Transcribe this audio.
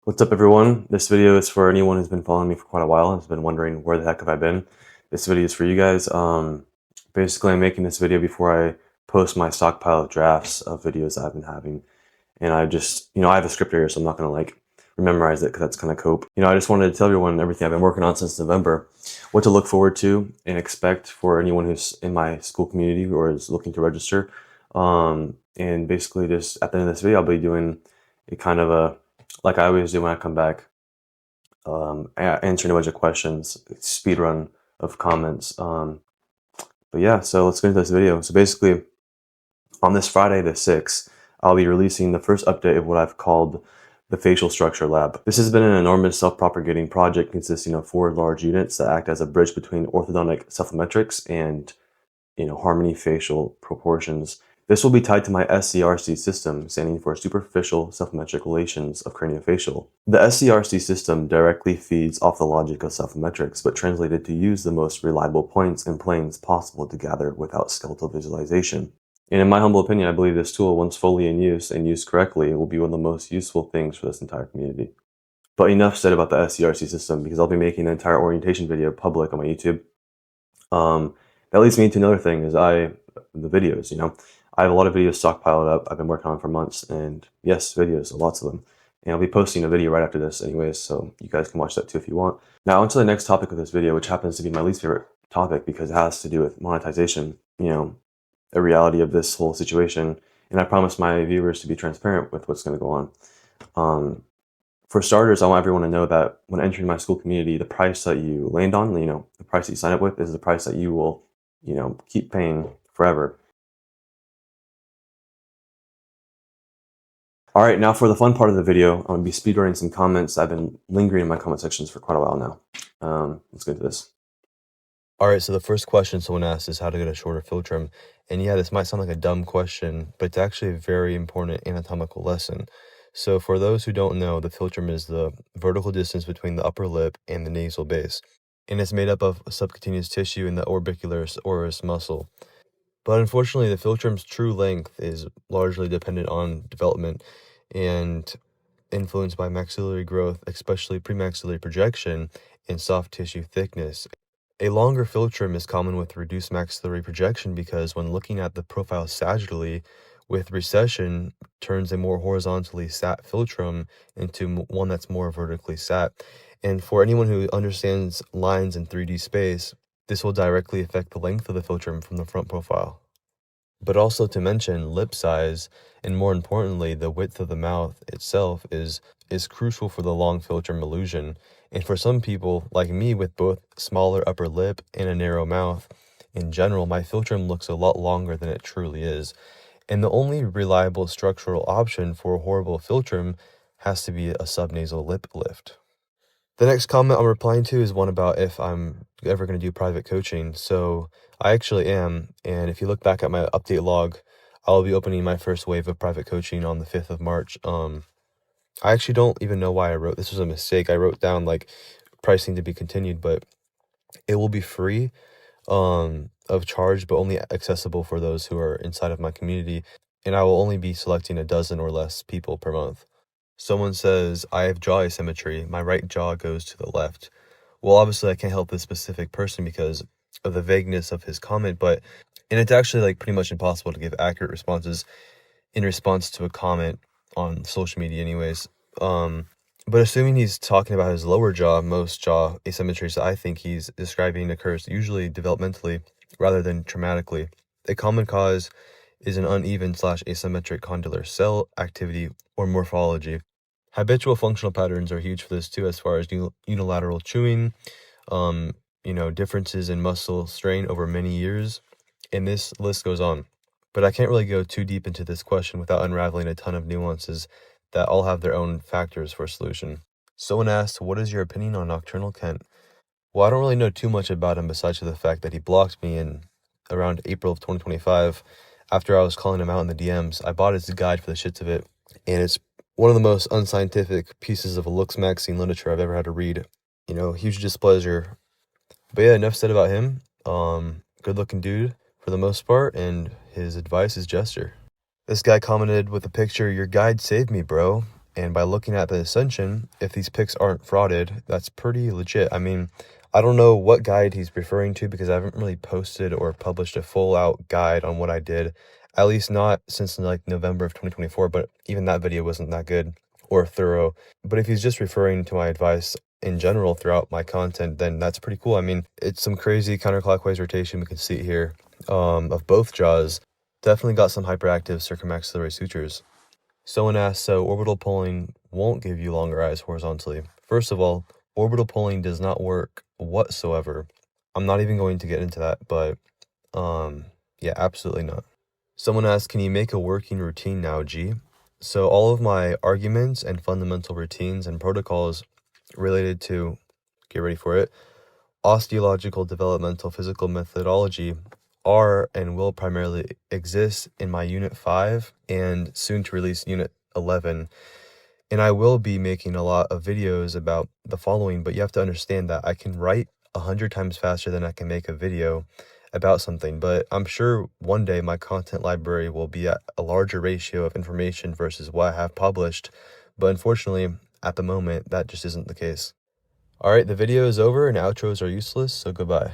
What's up, everyone? This video is for anyone who's been following me for quite a while and has been wondering where the heck have I been. This video is for you guys. Basically, I'm making this video before I post my stockpile of drafts of videos that I've been having. And I just, I have a script here, so I'm not going to memorize it because that's kind of cope. I just wanted to tell everyone everything I've been working on since November, what to look forward to and expect for anyone who's in my school community or is looking to register. And basically, just at the end of this video, I'll be doing a kind of a like I always do when I come back, answering a bunch of questions, speed run of comments. But yeah, so let's get into this video. So basically, on this Friday the 6th, I'll be releasing the first update of what I've called the Facial Structure Lab. This has been an enormous self-propagating project consisting of 4 large units that act as a bridge between orthodontic self-metrics and harmony facial proportions. This will be tied to my SCRC system, standing for Superficial Self-Metric Relations of Craniofacial. The SCRC system directly feeds off the logic of self-metrics, but translated to use the most reliable points and planes possible to gather without skeletal visualization. And in my humble opinion, I believe this tool, once fully in use and used correctly, will be one of the most useful things for this entire community. But enough said about the SCRC system, because I'll be making an entire orientation video public on my YouTube. That leads me to another thing, is the videos, I have a lot of videos stockpiled up I've been working on for months, and yes, videos, lots of them. And I'll be posting a video right after this anyways, so you guys can watch that too if you want. Now onto the next topic of this video, which happens to be my least favorite topic because it has to do with monetization, the reality of this whole situation. And I promise my viewers to be transparent with what's going to go on. For starters, I want everyone to know that when entering my school community, the price that you land on, the price that you sign up with, is the price that you will, keep paying forever. All right, now for the fun part of the video, I'm going to be speedrunning some comments. I've been lingering in my comment sections for quite a while now. Let's get into this. All right, so the first question someone asked is how to get a shorter Philtrum. And yeah, this might sound like a dumb question, but it's actually a very important anatomical lesson. So for those who don't know, the Philtrum is the vertical distance between the upper lip and the nasal base. And it's made up of subcutaneous tissue in the orbicularis oris muscle. But unfortunately, the Philtrum's true length is largely dependent on development and influenced by maxillary growth, especially premaxillary projection and soft tissue thickness. A longer Philtrum is common with reduced maxillary projection because when looking at the profile sagittally, with recession, turns a more horizontally sat Philtrum into one that's more vertically sat. And for anyone who understands lines in 3D space, this will directly affect the length of the Philtrum from the front profile. But also to mention, lip size, and more importantly, the width of the mouth itself is crucial for the long Philtrum illusion. And for some people, like me, with both smaller upper lip and a narrow mouth, in general, my Philtrum looks a lot longer than it truly is. And the only reliable structural option for a horrible Philtrum has to be a subnasal lip lift. The next comment I'm replying to is one about if I'm ever going to do private coaching. So I actually am. And if you look back at my update log, I'll be opening my first wave of private coaching on the 5th of March. I actually don't even know why I wrote this. Was a mistake. I wrote down like pricing to be continued, but it will be free of charge, but only accessible for those who are inside of my community. And I will only be selecting a dozen or less people per month. Someone says, I have jaw asymmetry. My right jaw goes to the left. Well, obviously I can't help this specific person because of the vagueness of his comment, and it's actually like pretty much impossible to give accurate responses in response to a comment on social media anyways. But assuming he's talking about his lower jaw, most jaw asymmetries I think he's describing occurs usually developmentally rather than traumatically. A common cause is an uneven / asymmetric condylar cell activity or morphology. Habitual functional patterns are huge for this too, as far as unilateral chewing, differences in muscle strain over many years, and this list goes on. But I can't really go too deep into this question without unraveling a ton of nuances that all have their own factors for solution. Someone asked, what is your opinion on Nocturnal Kent? Well, I don't really know too much about him besides the fact that he blocked me in around April of 2025. After I was calling him out in the DMs, I bought his guide for the shits of it, and it's one of the most unscientific pieces of looks magazine literature I've ever had to read. Huge displeasure. But yeah, enough said about him. Good looking dude for the most part, and his advice is gesture. This guy commented with a picture, your guide saved me, bro. And by looking at the ascension, if these picks aren't frauded, that's pretty legit. I mean, I don't know what guide he's referring to because I haven't really posted or published a full out guide on what I did, at least not since like November of 2024, but even that video wasn't that good or thorough. But if he's just referring to my advice in general throughout my content, then that's pretty cool. I mean, it's some crazy counterclockwise rotation we can see here of both jaws. Definitely got some hyperactive circummaxillary sutures. Someone asked, so orbital pulling won't give you longer eyes horizontally. First of all, orbital pulling does not work whatsoever. I'm not even going to get into that, but yeah, absolutely not. Someone asked, can you make a working routine now, G? So all of my arguments and fundamental routines and protocols related to, get ready for it, osteological developmental physical methodology are and will primarily exist in my Unit 5 and soon to release Unit 11. And I will be making a lot of videos about the following, but you have to understand that I can write 100 times faster than I can make a video about something. But I'm sure one day my content library will be at a larger ratio of information versus what I have published. But unfortunately, at the moment, that just isn't the case. All right, the video is over and outros are useless, so goodbye.